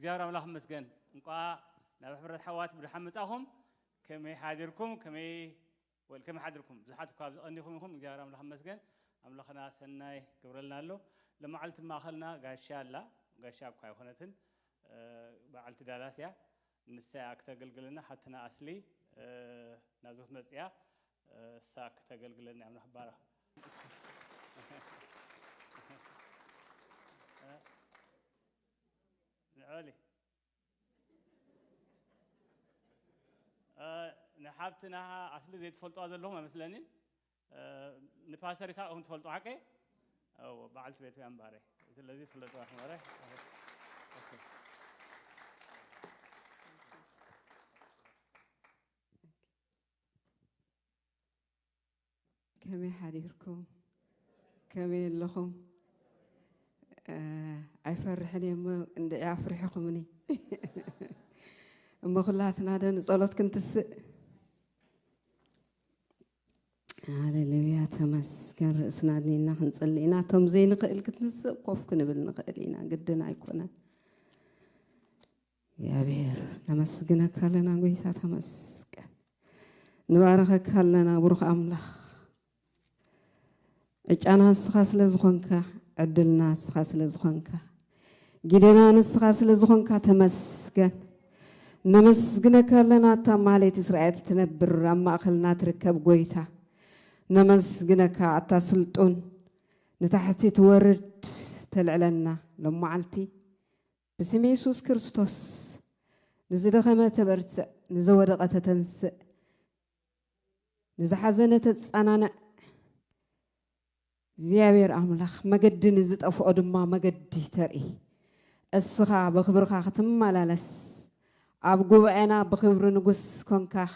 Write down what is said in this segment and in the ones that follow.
እግዚአብሔር አምላክ መስገን እንኳ ናብ ሕብረት ሓዋት ብድሓመጻኹም ከመይ ሓዲርኩም ከመይ ወልከም ሓዲርኩም ዝሓትኩ ካብ ዝቐንዲኹም ኢኹም እግዚአብሔር አምላክ መስገን አምላኽና ሰናይ ግብረልና ኣሎ ለማዓልቲ ማእኸልና ጋሻ አላ ጋሻ እኳ ይኾነትን በዓልቲ ዳላስያ ንሳ ክተገልግልና ሓትና ኣስሊ ናብዞት መጽያ ሳ ክተገልግልና አምላኽ ባረኽ نعولي نحبتنا أصل زيت فلتوا زلهم مثلاً نفاسر يساق هم تفلتوا حكي أو بعد بيت ويان باري الذي فلتوا هم باري كم حريركم كم لهم أفرحني ما عند أفرحكم مني ما خلاتنا ده نصلات كنت هاللويا تمسكن رأسنا دينا هنصلينا توم زين قائل كنت قف كنا بالنقائلنا قدنا يكونا يا بير نمسكنا كلنا قويتا تمسك نبارك كلنا بروح أملاخ أنا سخاس لزخنك عدلنا سخاس لزخنك جدنا نسخاس لزخنك تمسكن نمسكنك لنا تمالي إسرائيل تنبر أما أخلنا تركب قويتا نمسكنك عطا سلطون نتحتي تورد تلعلنا لما علتي بسم يسوس كريستوس نزيد خما تبرت نزود قتا تنس نزحزنة تتصنانا زيابير أملاخ مجد نزت أفو أدما مجد تري الصغا بخبرها ختم مالالس أبغو أنا بخبر نقص كونكا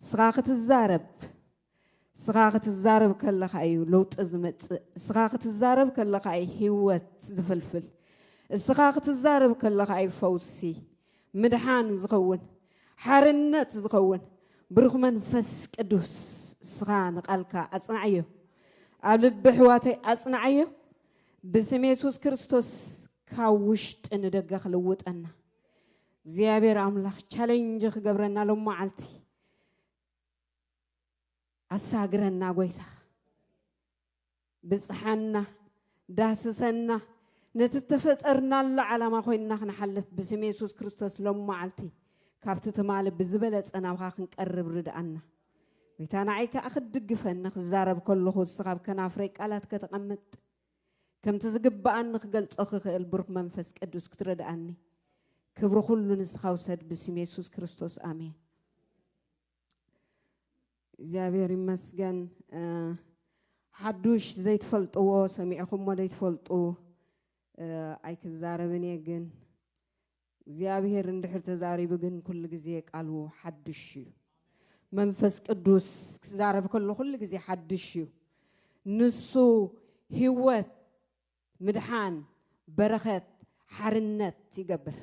صغاقة الزارب كلا خايو لوت أزمت صغاقة الزارب كلا خاي هوت زفلفل صغاقة الزارب كلا خاي فوسي مدحان زغون حرنت زغون برغم فس كدوس صغان قالكا أصنعيه أبلب حواتي أصنعيه بسم يسوع كريستوس كاوشت إن دقق لوت أنا زيابير أملاخ challenge خبرنا لما علتي أساقرنا قويتا بصحنا داسسنا نتتفترنا الله على ما خوينا نحلف بسم يسوع كريستوس لما علتي كافتت مالب بزبلت أنا وخاخ نقرب ردأنا ويتانا عيكا أخد دقفن نخزارب كله الصغاب كان أفريق ألات كتقمت كم تزقب أن قلت أخي البرخ منفس كدوس كترد أني كبر كل نسخة وسد باسم يسوع كريستوس آمين زابير مسجن حدوش زيت فلتو سميعكم ما زيت فلتو أيك الزاربني جن زابير ندحر تزاري بجن كل جزيك قالوا حدش منفس قدوس زارب كل جزي حدشيو نسو هوت مدحان برخت حرنت يقبر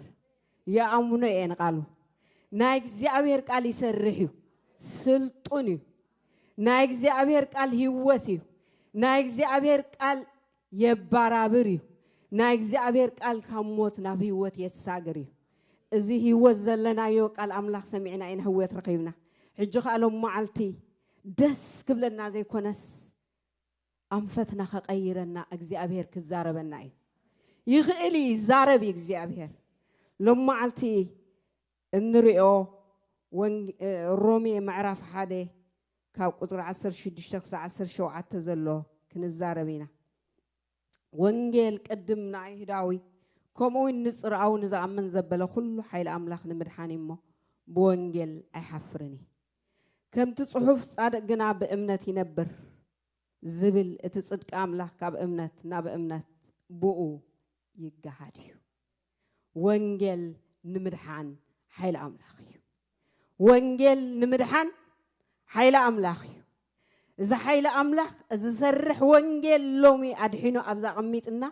يا أمنا إن قالوا نايك زابير قال يسرحيو سلطونيو نايك زابير قال هوتيو نايك زابير قال يبارابريو نايك زابير قال كموت نبي هوت يساغريو إذا هو زلنا يو قال أملاخ سمعنا إن هوت رقيبنا حجخ قالوا معلتي دس قبل الناس يكونس أنفتنا خقيرنا أجزابير كزاربنا يغلي زارب يجزابير لما معلتي النريو رومي معرف حدا كاب قطر 10 شوعة تزلو كن الزاربينا وانجيل قدمنا يهداوي كمو النصر أو نزع من زبالة كله حيل أملاخ نمدحاني مو بوانجيل أحفرني كم تصحف صادق جنا بأمنتي نبر زبل تصدق أملاخ كاب أمنت ناب أمنت بوء يجهاديو وانجيل نمدحان حيل أملاخيو وانجيل نمدحان حيل أملاخيو إذا حيل أملاخ إذا سرح وانجيل لومي أدحينو أبزا قميتنا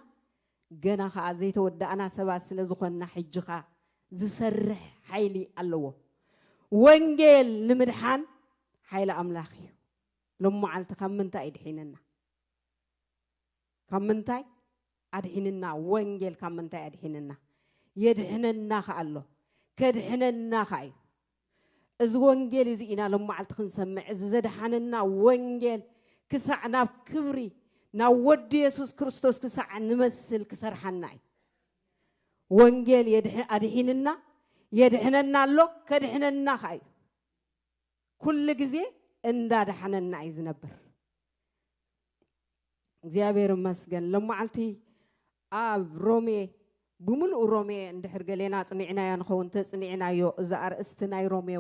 جنا خازيت ودا أنا سباس لزخنا حجخا زسرح حيلي اللو وانجيل نمدحان حيل أملاخيو لما علت كمنتا أدحيننا كمنتا أدحيننا وانجيل كمنتا أدحيننا يدحننا خالله كدحننا خاي إذ وانجيل إذا إنا لما علتخن سمع إذا زاد حننا وانجيل كسعنا بكبري نود يسوع كريستوس كسع نمثل كسر حناي وانجيل يدحننا يدحننا له كدحننا خاي كل جزء إندار حننا عايز نبر زيابير مسجن لما علتي رومي بملء رومي عند حرجلنا صنعنا ينخون تصنعنا يو زار استناي رومي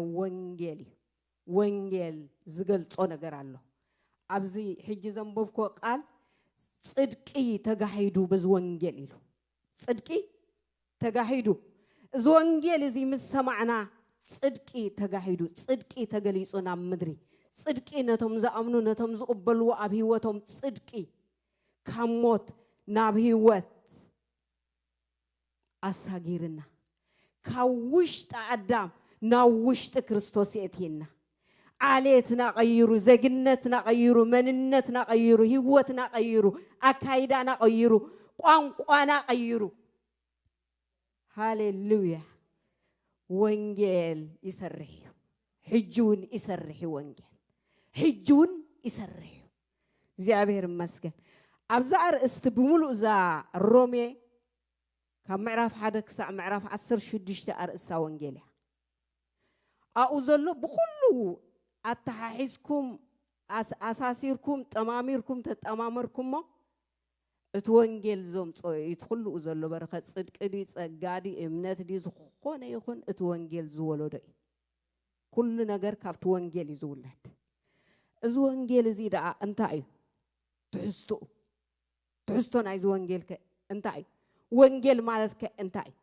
وانجيل زقل صون جرالله أبزي حج زنبوفكو قال صدقي تجاهدو بز وانجيل صدقي تجاهدو زوانجيل زي مسمعنا صدقي تجاهدو صدقي تجليسنا مدري صدقي نتهم زأمنو نتهم زقبلوا أبي وتهم صدقي كموت نبي وات أساجيرنا كوشت أدم نوشت كريستوس يتينا عليتنا غيرو زجنتنا غيرو مننتنا غيرو هوتنا غيرو أكايدنا غيرو قوانا غيرو هاليلويا وانجيل يسرحي حجون يسرحي وانجيل حجون يسرحي زيابير مسكن أبزار استبملوا زا رومي كم معرف حدك ساعة معرف عصر شدش تأر استوانجيله أوزلوا بكله أتحسكم أساسيركم تماميركم تتمامركم ما اتوانجيل زوم يدخلوا أوزلوا بركة صدق دي صقادي إمنات دي زخونة يكون اتوانجيل زولو ده كل نجار كاف توانجيل زولت زوانجيل زيدا أنتاي تحستو نايز وانجيل أنتاي وانجيل مالتك أنتاي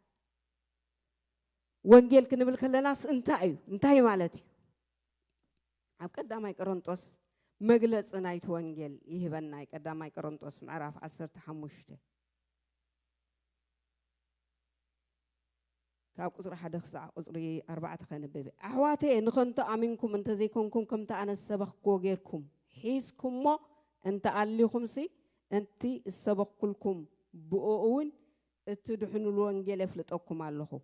وانجيل كنبل كلناس أنتاي مالتي قدامي كرونتوس مجلس نايت وانجيل يهبناي قدامي كرونتوس معرف 10 تحمشته كاب قصر حد خسع قصري 4 خنببه أحواتي نخنت أمينكم أنت زيكمكم كم تأنا السبق كوجيركم حيسكم ما أنت عليكم سي أنت السبق كلكم بؤون تدحنوا الوانجيل فلتأكم الله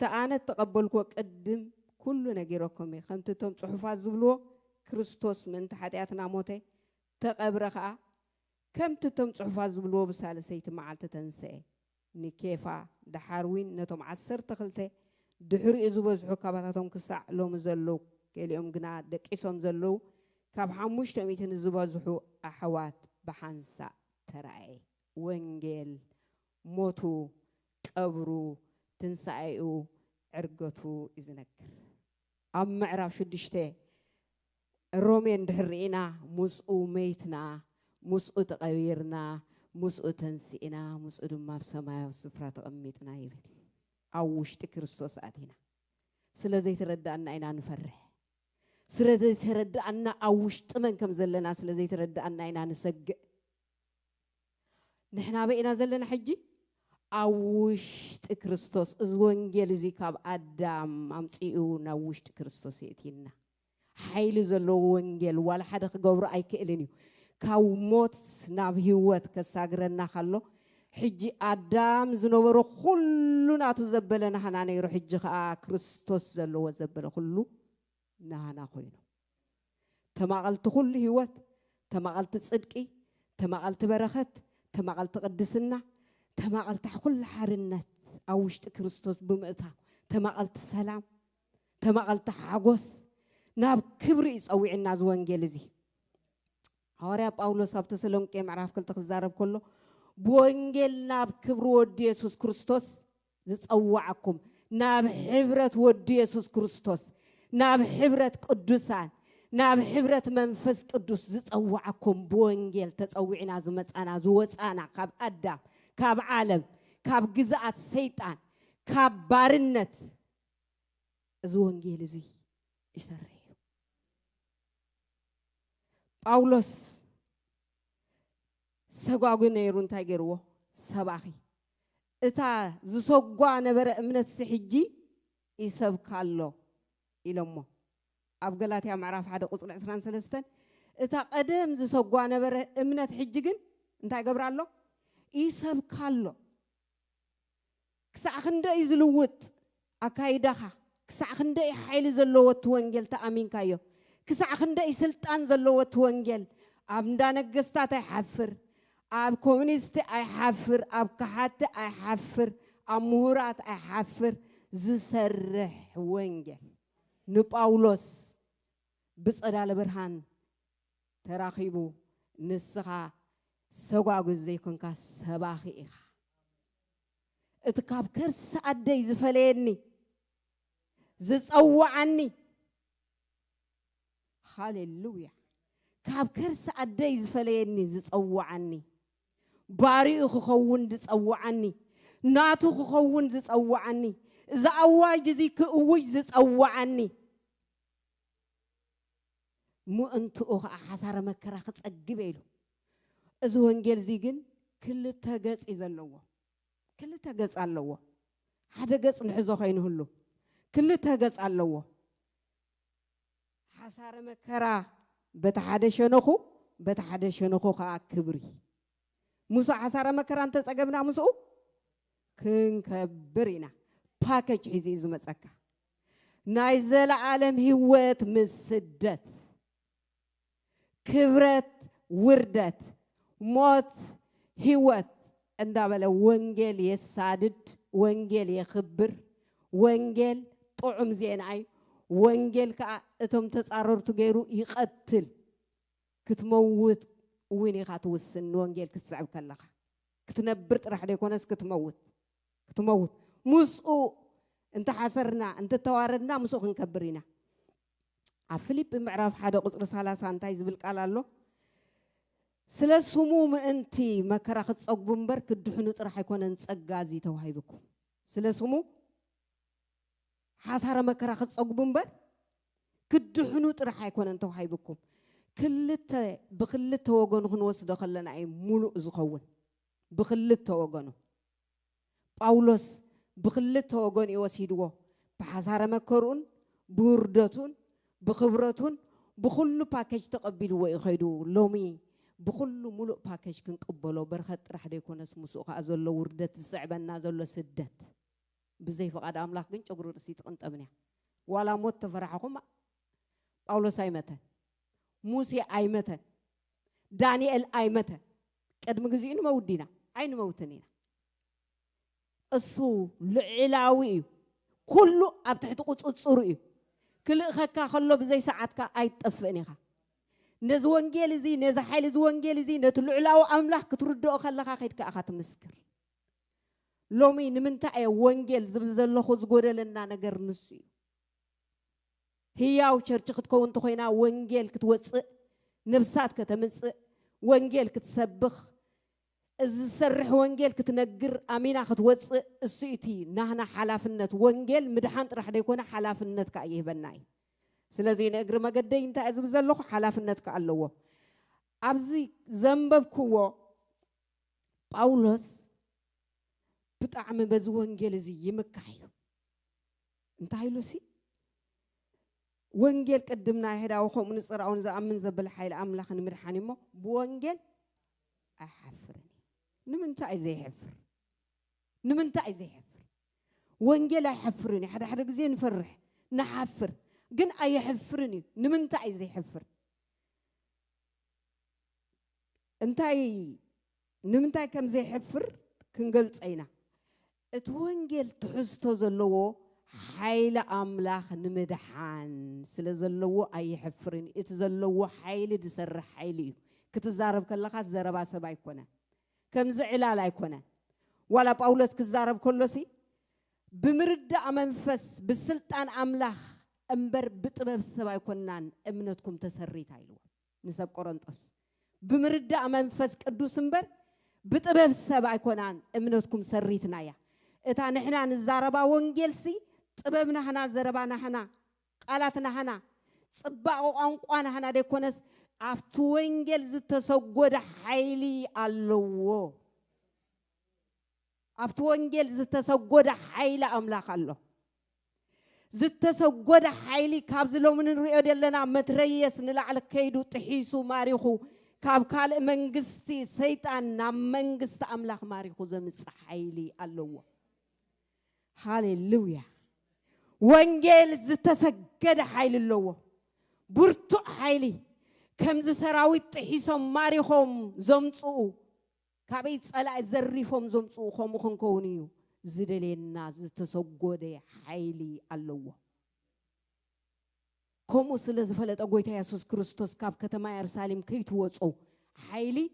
أنا تقبلكم قدم كل نجيركم خمتتم صحفات زبلو كريستوس من تحدياتنا موته تقبرخا كم تتم صحفات زبلو بسالسيت معلت تنسى نكيفا دحاروين نتم 10 تخلته دحري زبزحو كاباتهم كسع لهم زلو كليهم جنا دقيسهم زلو كاب حموش تميتن زبزحو أحوات بحنسا ترعي وانجيل موتو قبرو تنسعيو عرقتو إذنكر أم معرف شدشته الرومين دحرينا مسؤو ميتنا مسؤو تغييرنا مسؤو تنسينا مسؤو دماء بسماء وسفرات أميتنا يبدي أوشت كريستوس آتينا سلازي تردى أن أينا نفرح سلازي تردى أن أوشت من كم زلنا سلازي تردى أن أينا نسق نحنا بقينا زلنا حجي أوشت كريستوس إزوانجيل زي كاب أدم أمتيو نوشت كريستوس يتينا حيل زلو وانجيل ولا حدا قبر أي كإلنيو كاو موت نافيوات كساغرنا خلو حجي أدم زنورو كلنا تزبلنا هناني يروح حجي كريستوس زلو وزبل كله نهانا خوينو تماغلت كل هوات تماغلت صدقي تماغلت بركات تماغلت قدسنا تماغلت كل حرنت أوشت كريستوس بمئتها تماغلت سلام تماغلت حاجوس ناب كبري أوي عنا زوانجيل زي هوريا باولوس أبتسلون كي معرف كل تخزارب كله بوانجيل ناب كبر ودي يسوع كريستوس زتأوعكم ناب حبرة ودي يسوع كريستوس ناب حبرة قدوسان ناب حبرة منفس قدوس زتأوعكم بوانجيل تتأوعنا زمت أنا زوت أنا كاب أدم كاب عالم كاب جزءات سيطان كاب بارنت زوانجيل زي يسرح باولوس سقاقو نيرون تاجروا سباخي إتا زسقوا نبر من السحجي يسب كالله إلمه أفقلات يا معرف هذا قصر عسران سلستن إتا قدم زسقوا نبر من الحجيجن أنت قبر الله يسب كالله كسع خندا يزلوت أكايدها كسع خندا يحيل زلوت وانجيل تأمين كايو كسع خندا يسلطان زلوت وانجيل أبدا نجستات يحفر أب كومونيست يحفر أب كحات يحفر أب مهورات يحفر زسرح وانجيل نباولوس بس أدال برهان تراخيبو نسخة سواق زيكون كسباخي إخ اتكاب كرس أدي زفليني زتصوع عني هاليلويا كاب كرس أدي زفليني زتصوع عني باري خون زتصوع عني ناتو خون زتصوع عني إذا أواج زيك أوج زتصوع عني مو أنتو حسار مكرا خص أجيبيلو إذا وانجيل زيجن كل تجس إذا اللوا كل تجس اللوا هذا جس نحزو خينه له كل تجس اللوا حسار مكرا بتحدشنخو خا كبري موسى حسار مكرا أنت تجمعنا موسى كن كبرينا باكج عزيز مسكا نايزل عالم هوت مسدت كبرت وردت موت هوت عندما وانجيل يسادد وانجيل يخبر وانجيل طعم زين عي وانجيل كأتم تصارر تجيرو يقتل كتموت ويني خاتو السن وانجيل كتسعب كلها كتنبرت راح يكونس كتموت مسؤو انت حسرنا انت تواردنا مسؤو نكبرينا عفليب معرف حدا قصر سالاسة انتاي زبل قال الله سلا سموم انتي مكرا خصق بمبر كدحنو راح يكون انصقازي توهيبكم سلا سمو حسره مكرا خصق بمبر كدحنو راح يكون انتوهيبكم كلته بخلته وغن خنوسدو خلنا اي ملؤ زخون بخلته وغنو باولوس بخلته وغن يوسيدو بحسره مكرون بوردتون بخبرتون بخلو باكج تقبلوا ويخيدوا لومي بخلو ملؤ باكج كنقبلوا برخت راح يكون اسمه سوق ازلو وردت صعبنا زلو سدت بزي فقد املاح كن چغرو رسيت قنطبنيا ولا موت تفرحكم باولوس ايمته موسى ايمته دانيال ايمته قدم غزين مودينا عين موتنينا اسو لعلاوي كله اب تحت قصصرو كل خكا خلو بزي ساعتك ايطفنيخا نز وانجيل زي نز حيل زي وانجيل زي نتلعلاو املاح كتردو خلخا خيدك اخا تمسكر لومي نمنتا وانجيل زبل زلخو زغودلنا نغر نسي هياو چرچ كتكون تخوينا وانجيل كتوص نفسات كتمص وانجيل كتسبخ از سرح وانجيل كتنغر امينا كتوص اسيتي نحنا حلافنت وانجيل مدحان طرح ديكون حلافنت كايهبناي سلازي نغر مغدي انت از بزلخو حلافنت كالو ابزي زنببكو باولوس بطعم بز وانجيل زي يمكايو انت هايلوسي وانجيل قدمنا هداو خو منصراون زامن زبل حيل املاخ نمدحانيمو بوانجيل احفرني نمنتا زي حفر نمنتا زي حفر وانجيل يحفرني حدا غزي نفرح نحفر جن اي حفرني نمنتا زي حفر انتاي نمنتا كم زي حفر كنقلص اينا اتوانجيل تحستو زلو حيل املاخ نمدحان سلا زلو اي حفرني اتزلو حيل دسرح حيلي كتزارب كلخا زربا سبا يكون كم زعلال يكون ولا باولوس كزارب كلوسي بمردع منفس بالسلطان املاخ امبر بطبب سبا يكونان امنتكم تسريت ايلو نسب قرنطس بمردع منفس قدوس امبر بطبب سبا يكونان امنتكم سريتنايا اتا نحنا نزاربا وانجيلسي طببنا حنا زربانا حنا قالاتنا حنا صباقو قانقوانا حنا ديكونس አፍቱ ወንጌል ዝተሰጎደ ኃይሊ አለዎ አፍቱ ወንጌል ዝተሰጎደ ኃይል አምላክ አለው ዝተሰጎደ ኃይሊ ካብዝለው ምን ሪኦ ደለና መትረየስ ንላዕለ ከይዱ ጥሒሱ ማሪኹ ካብ ካል መንግስቲ ሰይጣን ናብ መንግስቲ አምላክ ማሪኹ ዘምጽ ኃይሊ አለዎ هاليلويا وانجيل زتسجد حيل اللوه برتو حيلي كم زسراوي تحيسهم ماريهم زمصو كابيت صلاة زريفهم زمصو خم خنكونيو زدلنا زتسجد حيلي اللوه كم سلز فلت أقويت يسوع كريستوس كاف كتما يرساليم كيت وصو حيلي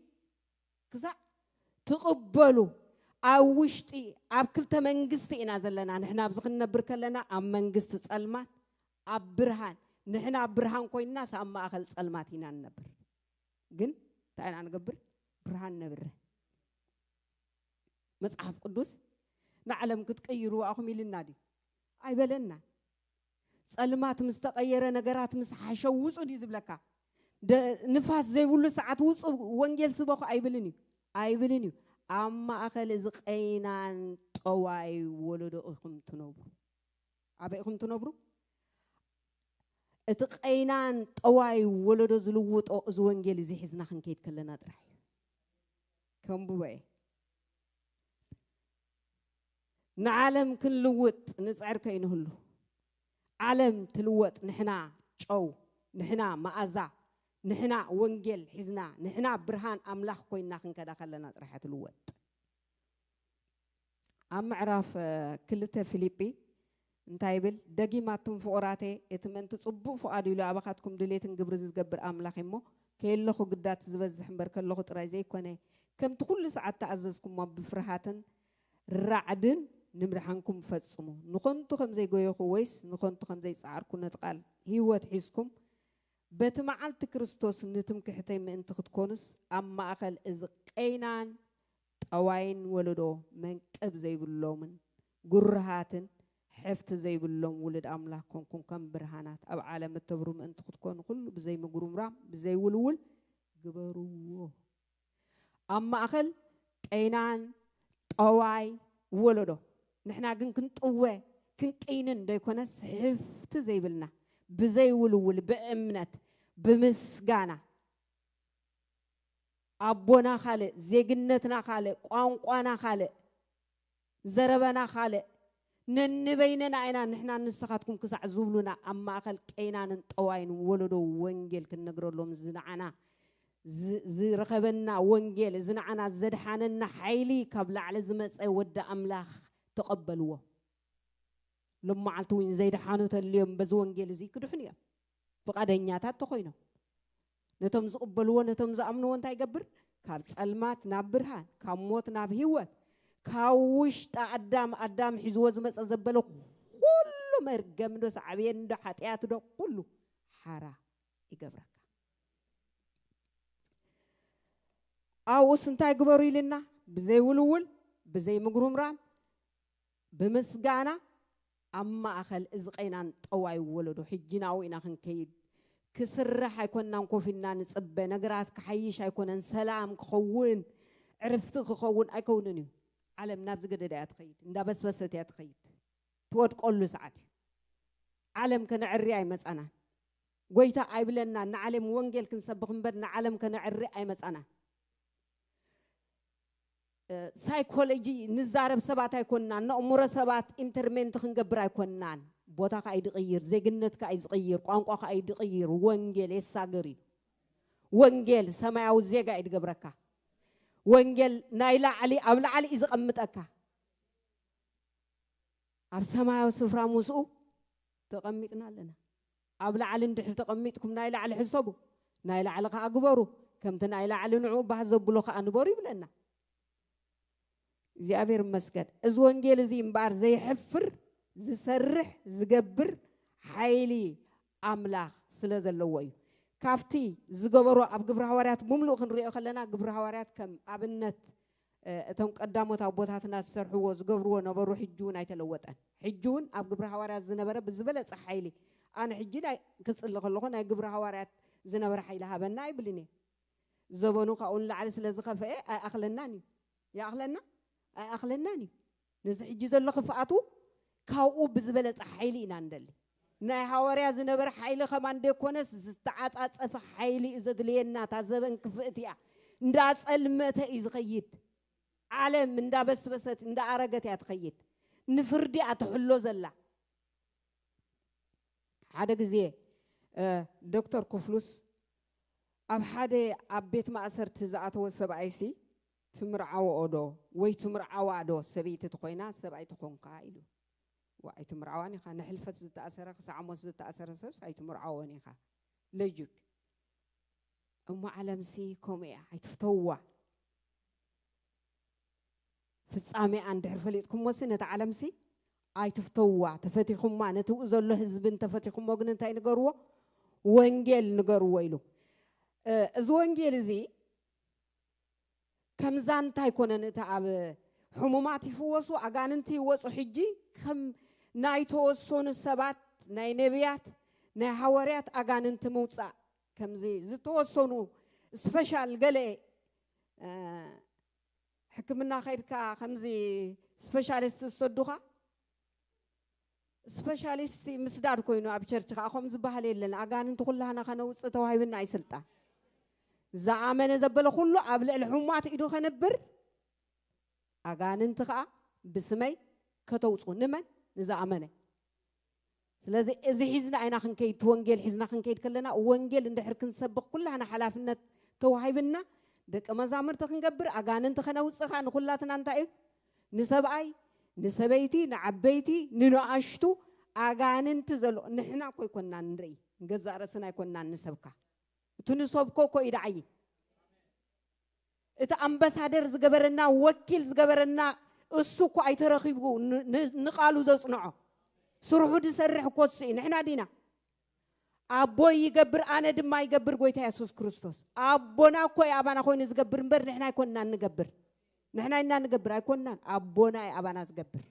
كذا تقبلوا أوشتي أبكل تمنجستي إن أزلنا نحن أبزخنا بركلنا أم منجست سلمات أبرهان نحن أبرهان كوي الناس أما أخل سلماتنا النبر جن تعال أنا قبر برهان نبر مصحف قدوس نعلم كتغيروا أخمي للنادي أي بلنا سلمات مستغيرة نجارات مسحشة وصودي زبلكا نفاس زي ولا ساعات وص وانجيل سباق أي بلني أما أخل زقينان طواي ولدو أخم تنبرو أبي أخم تنبرو اتقينان طواي ولدو زلوت أو زوانجيل زي حزنا خنكيت كلنا درح كم بوي نعلم كل لوت نسعر كينه له عالم تلوت نحنا شو نحنا مأزا نحنا وانجيل حزنا نحنا برهان أملاخ كوينا خن كذا خلنا راح تلوت أم عرف كلته فيليبي نتايبل دقي ما تم فقراته اتمنى تصبوا فؤادي لو أبغاتكم دليتن جبرز جبر أملاخ إمه كيل خو قدات زبز حمبر كل خو ترايزي كونه كم تقول ساعات تعززكم ما بفرحاتن رعدن نمرحنكم فتصمو نخنتو خمزي جوي خويس نخنتو خمزي سعركم نتقال هي تحسكم بتمعلت كريستوس نتم كحتي من انت تكونس أما أقل إذ قينان أوين ولدو من قب زي باللومن جرهاتن حفت زي باللوم ولد أملاكم كم برهانات أو عالم التبرم انت تكون كل بزي مجروم رام بزي ولول جبروه أما أقل قينان أوي ولدو نحنا كنت قوة كنت قينن ده يكون حفت زي بالنا بزي ولول بأمنت بمسجانا أبونا خالق زيجنتنا خالق قانقانا خالق زربنا خالق ننبيننا عنا نحنا نسخاتكم كسع زبلنا أما أخل كينا نطوين ولدو وانجيل كنقرر لهم زنعنا زرخبنا وانجيل زنعنا زدحاننا حيلي قبل على زمس ود أملاخ تقبلوه لما عالتوين زيد حانوت اليوم بزوانجيل زي كدحنيا فقادنيا تاتخوينا نتم زقبلوه نتم زأمنوه انت يقبر كاب سلمات نابرهان كاب موت نابهيوت كاوش أدام حزوة زمس أزبلو كله مرقم دو سعبين دو حتيات دو كله حارة يقبرك أو سنتاي قبري لنا بزي ولول بزي مقروم رام بمسقانا أما أخل إزقينا طواي ولدو حجينا وإنا خنكيد كسر حيكوننا نكوفينا نصب نقرات كحيش حيكونن سلام كخون عرفت كخون أيكونني علم نابز قد ده تخيد ندا بس تخيد تود كل ساعات علم كان عري أي مسأنا قويتا أي بلنا نعلم وانجيل كنسبقن بدنا علم كان عري أي مسأنا سايكولوجي نزارب سبات يكوننا نأمور سبات انترمنت خنقبر يكوننا بوتا كايد غير زيجنت كايد غير قانقا كايد غير وانجيل يساغري وانجيل سماو زيغا ايد غبركا وانجيل نايلا علي ابلا علي اذا قمتك اب سماو سفرا موسو تقمطنا لنا ابلا علي ندح تقمطكم نايلا علي حسبو نايلا علي كاغبرو كم تنايلا علي نعو بحزبلو كانبرو يبلنا زيابير مسكت از وانجيل زي مبار زي حفر زي سرح زقبر حيلي أملاخ سلازل اللوي كافتي زقبرو أب قبر حواريات مملوخ نريو خلنا قبر حواريات كم أبنت تم قدامو تابوتات ناس سرحو زقبرو نبرو حجون أي تلوتان حجون أب قبر حواريات زنبرة بزبلة حيلي أنا حجين كس اللي خلقون أي قبر حواريات زنبرة حيلي هبنا يبلني زبونو قاون لعلى سلازقة فإيه أخلناني يا أخلنا أخلناني نزح جزء اللي خفاتو كاو بزبلة حيلي ناندل ناي حواريا زنبر حيلي خمان دي كونس زتعات أتصف حيلي إذا دلينا تازبن كفتيا نداس المتا إذ خيد عالم من دا بس ندا أرقت يتخيد نفردي أتحلو زلا هذا جزء دكتور كفلوس أب حدا أبيت ما أسر تزعته والسبعيسي تمرعوا أدو ويتمرعوا أدو سبيت تقينا سبعي تقون قائلو وأي تمرعواني خا نحل فتز تأثر خس عموس تأثر سبس أي تمرعواني خا لجوك أم علم سي كومي أي تفتوى في السامي عند حرفليتكم وسنة علم سي أي تفتوى تفتيكم ما نتوزل له زبن تفتيكم ما قلنا تاي نجروا وانجيل نجروا إلو زوانجيل زي كم زان تاي كنا نتعب حموماتي فوسو أجاننتي وسو حجي كم نايتو الصون السبات ناي نبيات ناي حواريات أجاننت موسى كم زي زتو الصونو سبيشال قلي حكمنا خير كا كم زي سبيشاليست الصدوخة سبيشاليست مسدار كوينو أبشرتك أخوم زبالي لنا أجاننت كلها أنا خنا وصتوا هاي بناي سلطة زعمنا زبالة كله قبل الحمومات إدو خنبر أجاننت خا بسمي كتوصو نمن نزعمنا لذا إذا حزنا أنا خنكيد وانجيل حزنا خنكيد كلنا وانجيل إن حركن سبق كلها أنا حلافنا توهايبنا دك ما زامر تخنجبر أجانن تخنا وصخان كلاتنا نتاعي نسبعي نسبيتي نعبيتي ننعشتو أجانن تزلو نحنا كوي كنا نري جزء رسنا كنا نسبكا تنصب كوكو يدعي إذا أمبسادر زجبرنا وكيل زجبرنا السوق أي ترخيبه نقالوا زصنعه سرحوا تسرح قصي نحن دينا أبو يجبر أنا دم ما يجبر قوي يسوع كريستوس أبونا كوي أبانا كوي نزجبر مبر نحن كنا نجبر نحن إننا نجبر كنا أبونا أبانا نزجبر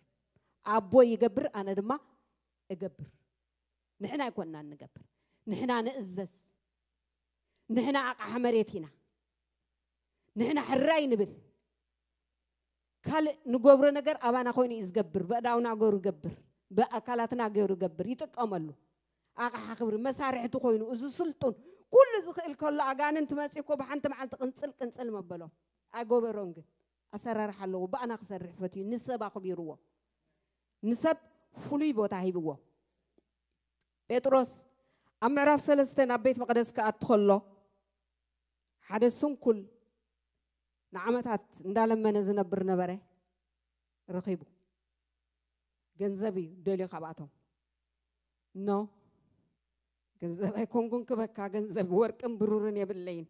أبو يجبر أنا دم ما يجبر نحن كنا نجبر نحن نأزز نحن أحمريتنا نحن حراي نبل كل نجبر نجر أبانا كوي نزجبر بدأنا نجور جبر بأكلاتنا جور جبر يتقاملوا أخبر مسارح تقولون إذا سلطون كل زخيل كل أجان أنت مسيكوا بحنت مع كنسل ما بلو أجوبرونج أسرر حلو بأنا خسر فتي نسب أخبيروا نسب فلي بوتاهي بوا بطرس أمرف سلستين أبيت مقدس كأدخله حدثون كل نعمتها ندالم من زنبرنا بره رقيبو جنزبي دليل خباتهم نو جنزب يكون كبكا جنزب وركم برورن يبلين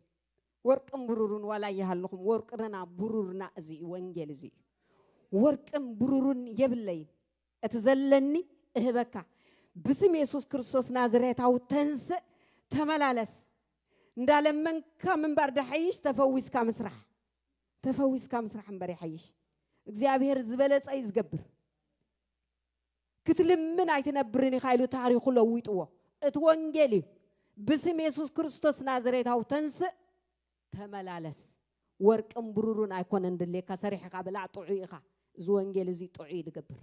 وركم برورن ولا يهلكم وركنا برورنا زي وانجيل زي وركم برورن يبلين اتزلني اهبكا بسم يسوع كريستوس نازريت او تنس تملالس ندالم من كم برد حيش تفويس كمسرح مبري حيش እግዚአብሔር ዝበለጸ ይዝገብር كتلمن عيتنبرني خايلو تاريخ لويتوا اتوانجيلي بسم يسوع كريستوس نازريت هاو تنس تملالس ورق امبرورون ايكون اندلي كسريح قبل طعيخه زوانجيل زي طعي دغبر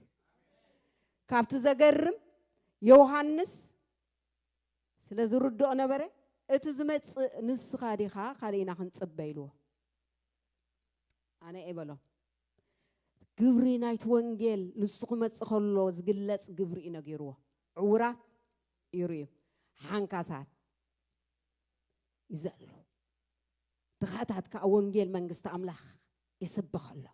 كابت زغرم يوحنس سلاز ردو نبره اتزمت نس خاديخا خالينا خنصبيلو انا ايبلو جبري نايت وانجيل نسقمت خلو زغلص جبري نغيرو عورات يريو حنكاسات يزلو تخاتات كاونجيل منغست املاح يسبخلو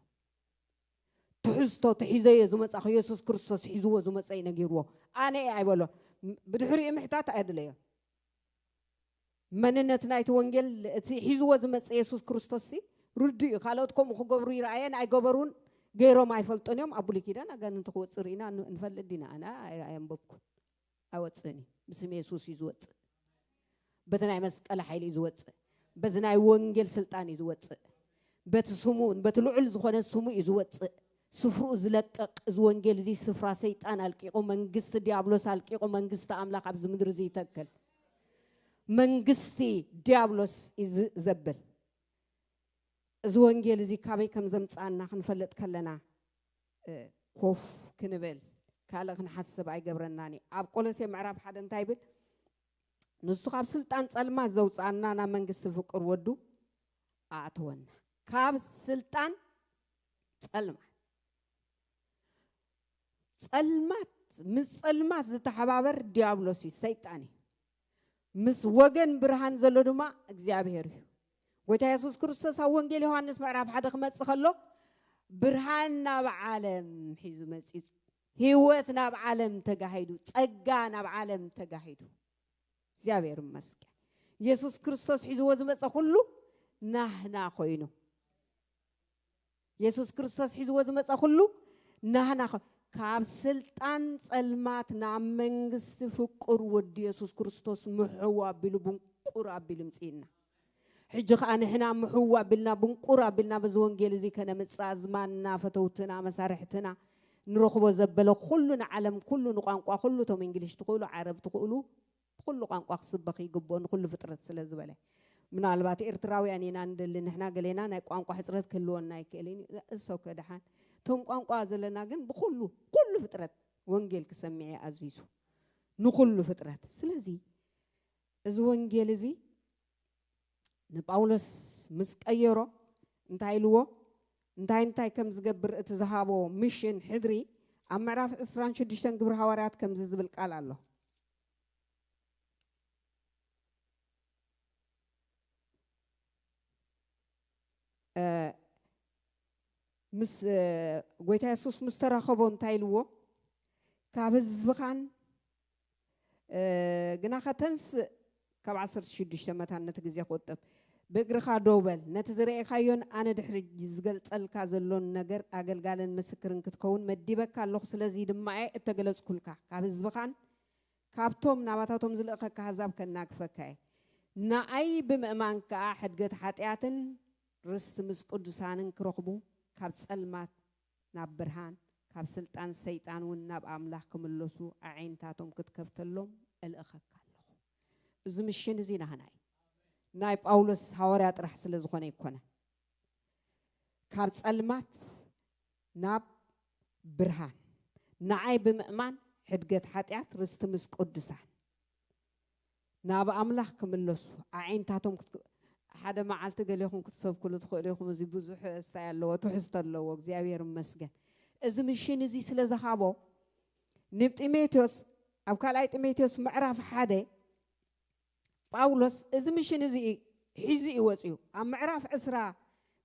تحزتو تحيزي زمص اخ يسوع كريستوس حيزو زمص ينغيرو انا ايبلو بدحري محتات ادليا مننت نايت وانجيل حيزو زمص يسوع كريستوس ردي خالوتكم خغبرو يراين اي غبرون غيرو ما يفلطنيوم ابولي كيدان اغان تخوصرينا نفلدينا انا ايامبكو اوصني بسم يسوع يزوت بتناي مسقل حيل يزوت بزناي وانجيل سلطان يزوت بتسمون بتلعل زخونه سمو يزوت سفرو زلقق از وانجيل زي سفرا سيطان القيقو منغست ديابلوس القيقو منغست املاك ابز مدر زي تكل منغستي ديابلوس زبل از وانجيل زي كابي كم زمصانا خنفلط كلنا خوف كنبل كاله خنحسب اي غبرناني اب قولس معرف حد انت يبل نسو خاب سلطان صلما زوصانا نا منغست فقر ودو اعتونا كاب سلطان صلما ጸልማት ምስ ጸልማት ዝተሓባበር ዲያብሎስ ሰይጣን ምስ ወገን ብርሃን ዘሎ ድማ እግዚአብሔር እዩ ጎይታ ኢየሱስ ክርስቶስ ኣብ ወንጌል ዮሐንስ ምዕራፍ 1 ክመጽእ ከሎ ብርሃን ናብ ዓለም ሒዙ መጽእ ህይወት ናብ ዓለም ተጋሂዱ ጸጋ ናብ ዓለም ተጋሂዱ እግዚአብሔር ይመስገን ኢየሱስ ክርስቶስ ሒዙዎ ዝመጸ ሁሉ ናህና ኮይኑ ኢየሱስ ክርስቶስ ሒዙዎ ዝመጸ ሁሉ ናህና ካብ ስልጣን ጸልማት ናብ መንግስት ፍቁር ወዲ ኢየሱስ ክርስቶስ ምሕዋ ቢሉ ብንቁር አቢሉ ምጽኢና ሕጂ ከዓ ንሕና ምሕዋ ቢልና ብንቁር አቢልና በዚ ወንጌል እዚ ከነምጻዝማና ፈተውትና መሳርሕትና ንረኽቦ ዘበለ ኩሉ ንዓለም ኩሉ ንቋንቋ ኩሉ ቶም እንግሊሽ ትኽእሉ ዓረብ ትኽእሉ ኩሉ ቋንቋ ክስበኽ ይግቦን ኩሉ ፍጥረት ስለ ዝበለ ምናልባት ኤርትራውያን ኢና እንደል ንሕና ገሌና ናይ ቋንቋ ሕጽረት ክልወና ይክእልን እሶ ከደሓን ቶም ቋንቋ ዘለና ግን ብኩሉ ኩሉ ፍጥረት ወንጌል ክሰምዕ አዚዙ ንኩሉ ፍጥረት ስለዚ እዚ ወንጌል እዚ ንጳውሎስ ምስ ቀየሮ እንታይ ኢልዎ እንታይ ከም ዝገብር እቲ ዝሃቦ ሚሽን ሕድሪ ኣብ ምዕራፍ 26 ግብረ ሐዋርያት ከም ዝብል ቃል ኣሎ ምስ ጎይታ ኢየሱስ ምስተራኸቦ እንታይ ኢልዎ ካብ ህዝብኻን ግና ከተንስ ካብ 16 መታነት ግዜ ቆጠብ በእግርኻ ዶበል ነቲ ዝረአኻዮን ኣነ ድሕሪ ዝገልጸልካ ዘሎን ነገር ኣገልጋለን ምስክርን ክትከውን መዲበካ ኣለኹ ስለዚ ድማ እተገለጽኩልካ ካብ ህዝብኻን ካብቶም ናባታቶም ዝለእኸካ ህዛብ ከናግፈካ ንኣይ ብምእማን ከዓ ሕድገት ሓጢኣትን ርስቲ ምስ ቅዱሳንን ክረኽቡ ካብ ጸልማት ናብ ብርሃን ካብ ስልጣን ሰይጣን ውን ናብ ኣምላኽ ክምለሱ ኣዒንታቶም ክትከፍተሎም እልእኸካ ኣለኹ እዚ ምሽን እዚ ናህናይ ናይ ጳውሎስ ሐዋርያ ጥራሕ ስለ ዝኾነ ይኮነ ካብ ጸልማት ናብ ብርሃን ንዓይ ብምእማን ሕድገት ሓጢኣት ርስቲ ምስ ቅዱሳን ናብ ኣምላኽ ክምለሱ ኣዒንታቶም ሓደ መዓልቲ ገሌኹም ክትሰብኩሉ ትኽእሉ ኢኹም እዚ ብዙሕ እስታይ ኣለዎ ትሕዝቶ ኣለዎ እግዚአብሔር ይመስገን እዚ ምሽን እዚ ስለ ዝሃቦ ንጢሞቴዎስ ኣብ ካልኣይ ጢሞቴዎስ ምዕራፍ 1 ጳውሎስ እዚ ምሽን እዚ ሒዙ ይወጽዩ ኣብ ምዕራፍ 10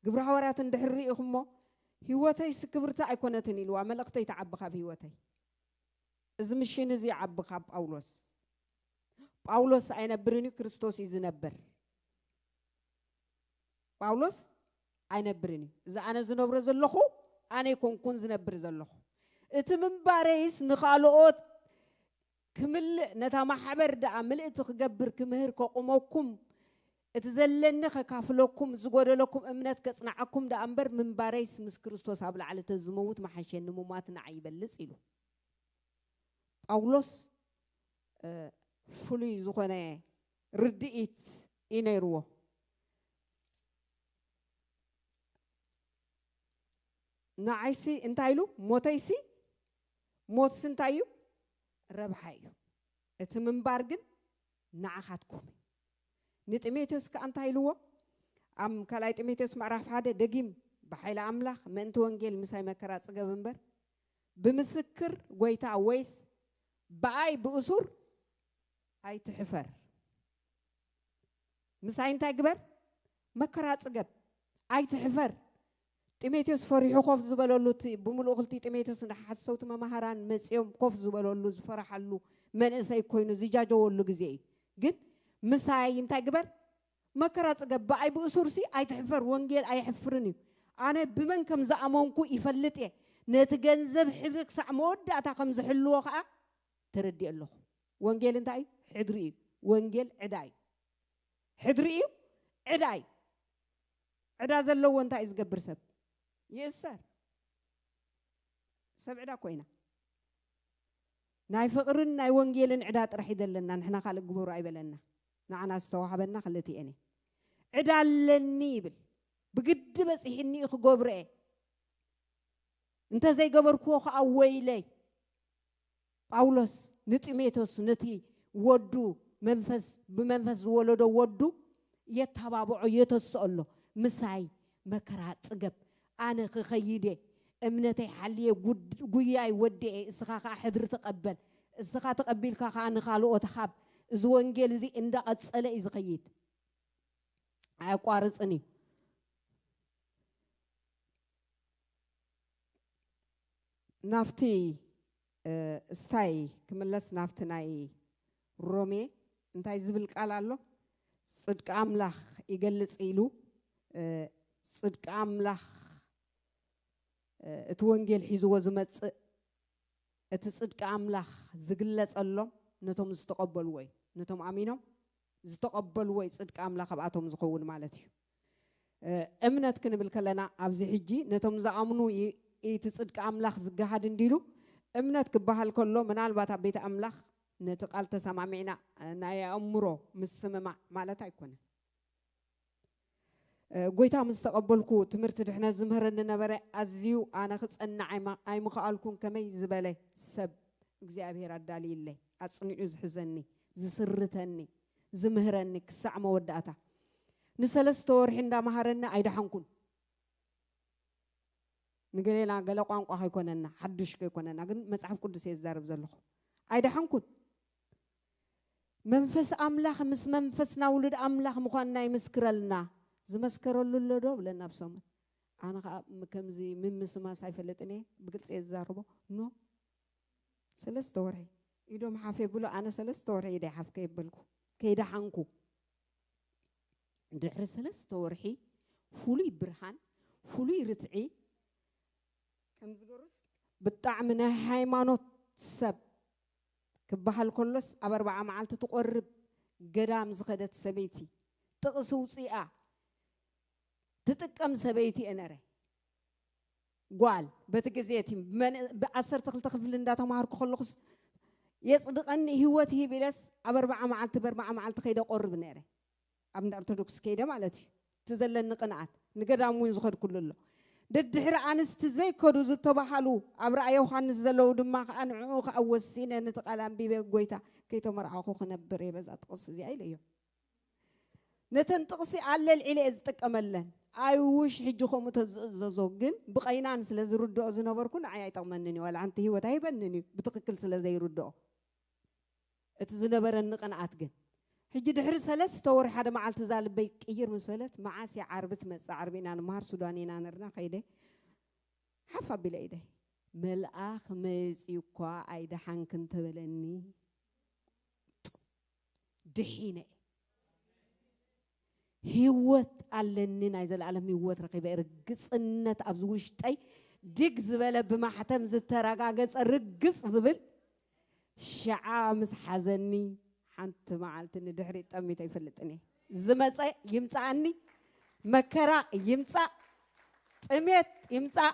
ግብረ ሐዋርያት እንድሕር ኢኹሞ ህይወተይ ስክብርታ ኣይኮነትን ኢልዋ መልእኽተይ ተዓብኻ ህይወተይ እዚ ምሽን እዚ ዓብኻ ጳውሎስ ኣይነብርኒ ክርስቶስ እዩ ዝነብር ጳውሎስ ኣይነብርኒ እዚ ኣነ ዝነብሮ ዘለኹ ኣነ ይኮንኩን ዝነብር ዘለኹ እቲ ምንባረይስ ንኻልኦት ክምልእ ነታ ማሕበር ደኣ ምልእቲ ክገብር ክምህር ከቁመኩም እቲ ዘለኒ ከካፍለኩም ዝጎደለኩም እምነት ከጽናዓኩም ደኣ እምበር ምንባረይስ ምስ ክርስቶስ ኣብ ላዕሊ ተዝመውት ማሐሸን ንሙማት ንዓይ ይበልጽ ኢሉ ጳውሎስ ፍሉይ ዝኾነ ርድኢት ይነይርዎ ንዓይሲ እንታይ ኢሉ ሞተይሲ ሞት ስንታይ እዩ ረብሓ እዩ እቲ ምንባር ግን ንዓኻትኩም ንጢሞቴዎስ ከዓ እንታይ ኢልዎ ኣብ ካልኣይ ጢሞቴዎስ ምዕራፍ 1 ደጊም ብሓይሊ ኣምላኽ ምእንቲ ወንጌል ምሳይ መከራ ጽገብ እምበር ብምስክር ጎይታ ወይስ በኣይ ብእሱር ኣይትሕፈር ምሳይ እንታይ ግበር መከራ ጽገብ ኣይትሕፈር ጢሞቴዎስ ፈሪሑ ኮፍ ዝበለሉ ብምሉእ ክልቲ ጢሞቴዎስ ንሓሰውቲ መማሃራን መጽዮም ኮፍ ዝበለሉ ዝፈራሓሉ መንእሰይ ኮይኑ ዝጃጀወሉ ግዜ እዩ ግን ምሳይ እንታይ ግበር መከራ ጽገብ በኣይ ብእሱርሲ ኣይትሕፈር ወንጌል ኣይሕፍርን እዩ ኣነ ብመን ከም ዝኣመንኩ ይፈልጥ እየ ነቲ ገንዘብ ሕድሪ ክሳዕ መወዳእታ ከም ዝሕልዎ ከዓ ተረዲእ ኣለኹ ወንጌል እንታይ እዩ ሕድሪ እዩ ወንጌል ዕዳ እዩ ሕድሪ እዩ ዕዳ እዩ ዕዳ ዘለዎ እንታይ ዝገብር ሰብ يسر سبعدا كوينا ناي فقرن ناي وانجيلن عدا طرح يدلنا نحنا خالق جبور ايبلنا نعنا استوحبنا خلتي اني عدا لني بل بقد بس يحني اخو جبرئ انت زي جبركو خ اويلي ጳውሎስ ንጢሞቴዎስ ነቲ ወዱ መንፈስ በመንፈስ ወለዶ ወዱ የተባበዑ የተሰአሎ ምሳይ መከራ ጽገብ ኣነ ክኸይደ أمنتي حلية جوياي ودي إسخاء حذر تقبل إسخاء تقبل كأنا خالو أتخاب زوان جلزي إندا أتصل إزقيد أقارصني نافتي استاي كملس نافتناي رومي انتاي زبل قال الله صدق أملاخ يجلس إلو صدق أملاخ توانجيل حيزو وزمت اتصدق أملاخ زجلس الله نتوم استقبل وي نتوم أمينهم استقبل وي صدق أملاخ بعتهم زخون مالتي أمنت كن بالكلنا أبزي حجي نتوم زعمنو يتصدق أملاخ زجهاد نديلو أمنت كبها الكلو من البات بيت أملاخ نتقال تسمع معنا نايا أمره مسمع مالتها يكون قويتها مستقبلكو تمرت إحنا زمهرنا نبرة أزيو أنا خص النعمة أي مخالكم كم يزبله سب إجزاء الدليل الله أصنع حزني زسرتني زمهرني كسع مودعته نسلستور حين مهرنا أيد حنكون نقولنا قالوا قانق هيكوننا حدش كيكوننا لكن مسحب قدس يزارب زلخ أيد حنكون منفس أملاخ مس منفسنا ولد أملاخ مخنا يمسكرلنا زمسكرلو لدو لنا بسوم أنا مكمزي من مسما سايفلتني بقلت يزاربه نو سلستوري يدوم حافي بلو أنا سلستوري يدي حاف كيبلكو كيدا حنكو دحر سلستوري فولي برهان فولي رتعي كم زغرس بتعمنا هايمانوت سب كبحال كلس أبربع معالت تقرب قدام زخدت سبيتي تقصوصي تتكم سبيتي أنا ري قال بتجزيتي من بأثر تخفل لنداتهم مارك خلص يصدق أني هوته بلس أبربع معالت خيدا قرب ناري أبن أرتدوكس كيدا مالتي تزلن قناعات نقدام وين زخد كل الله دحر أنست زي كدوز التبحلو أبرع يوخان زلوا دماغ أنعوخ أول سنة نتقلم بيجويتا كي تمر عخوخ نبري بس أتقص زي أي ليو نتنتقصي على العلاج تكملن أيوش حجكم متزوجين بقينا نسل ردوا زنبركون عيا يطمنني ولا أنت هو تايبنني بتقكل سل زي ردوا اتزنبر النقنعات جن حجي دحر سلس تور حدا مع التزال بيك يير مسولت معاسي عربت مس عربينا نمهر سودانينا نرنا خيده حفا بلايده ملأخ مزيقا ايده حنكن تبلني دحينه هيوت علني نايز العالم هيوت رقيبه رقصنت ابز وشطي ديك زبله بمحتم زترغاغص رقص زبل شعا مس حزني حنت معلت إن دحري تأمي تيفلتني زمزة يمسعني مكرا يمسع تميت يمسع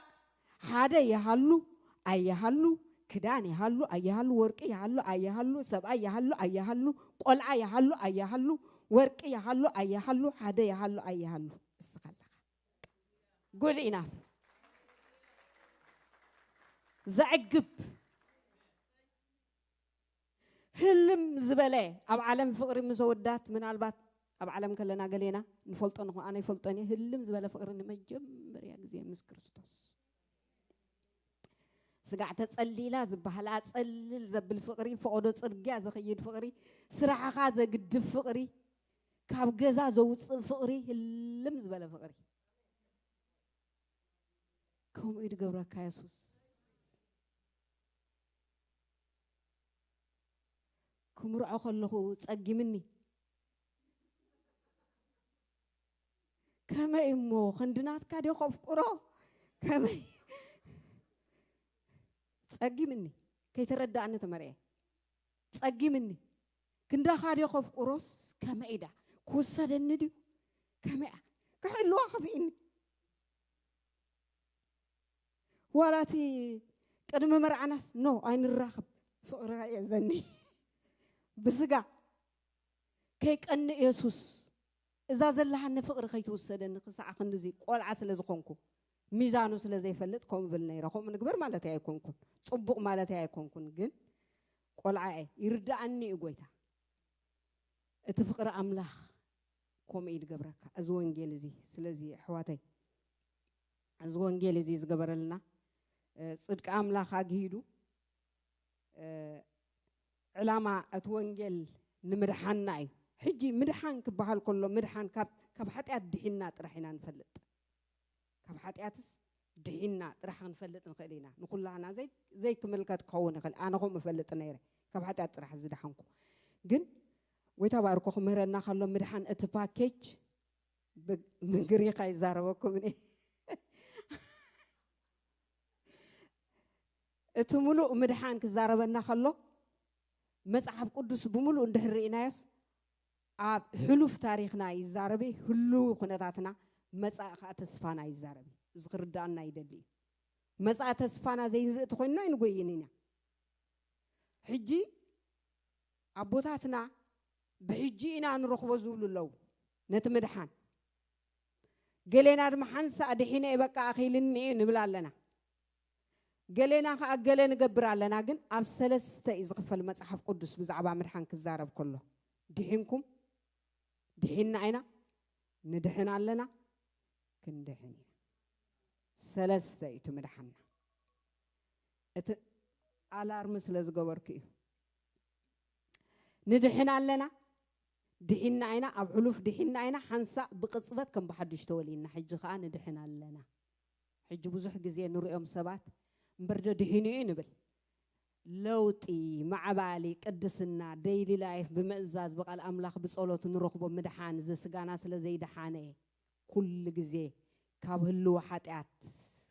هذا يهلو أي يهلو كدان يهلو أي يهلو ورق يهلو أي يهلو سبع يهلو أي يهلو قلع يهلو أي يهلو ورق يهلو أي يهلو هذا يهلو أي يهلو استقلق good enough زعجب هلم زبالة أب عالم فقر مزودات من البات أب عالم كلنا قلينا نفلطنه أنا يفلطني هلم زبالة فقر نمجمر يا جزية مس كريستوس سقعت تصلي لازم بحالات تصلي زبل فقري فقدو صرجع زخيد فقري سرعة خازة قد فقري كاب جزا زوج فقري هلم زبالة فقري كم إيد جبرك يسوس كمر عقله تأجي مني كما إمو خندنات كادي خوف كرو كما تأجي مني كي ترد عنه تمرئ تأجي مني كندا خادي خوف كروس كما إيدا كوسا دندي كما كحلو خفيني ولا تي قدم مرعناس نو عين الراخب فقرا يزني بسقع كيك أن يسوس إذا زلها فقر خيتو السدن قصع خندزي قول عسل زخونكو ميزانو سلزي فلتكم بالنيرة هم نكبر مالتي يكونكم صبق مالتي يكونكم جن قول عاي يرد عني إقويتا اتفقر أملاخ كوم إيد قبرك أزوان جيلزي سلزي حواتي أزوان جيلزي زقبر لنا صدق أملاخ أجهدو علامة أتوانجل نمدحان ناي حجي مدحان كبحال كله مدحان كاب حتيات دحينات رحنا نفلت كاب حتياتس دحينات رح نفلت نخلينا نقول لنا زي كملكات قوون خل أنا هم مفلت نيره كاب حتيات رح زدحانكو جن ويتابعكم مهرنا خلوا مدحان اتباكيج من غريقة يزاربكم مني اتملو مدحان كزاربنا خلوا مصحف قدس بملو اندهريناس اب حلوف تاريخنا يزاربي هلو كنتاتنا مصاخ تسفانا يزاربي زغردانا يدلي مصاخ تسفانا زي نريت خوينا ينغوينينا حجي ابوتاتنا بحجينا نرخبو زولو نتمدحان قلنا دمحنسا دحينا يبقى اخيلني نبلالنا قلنا خاقله نقبر لنا كن اب سلسته يزغفل مصحف قدس بزعبا مدحان كزارب كله دحينكم دحينا عينا ندحنا لنا كندحني سلسته يتمدحنا الارم سلاز غبركي ندحنا لنا دحنا عينا اب حلوف دحنا عينا حنسا بقصبت كم بحدش تولينا حج خا ندحنا لنا حج بزح غزي نريهم سبات برد دحيني نبل لوطي مع بالي قدسنا ديلي لايف بمئزاز بقال املاخ بصلوت نرخبو مدحان زسغانا سلا زي دحانه كل غزي كاب هلو حاتيات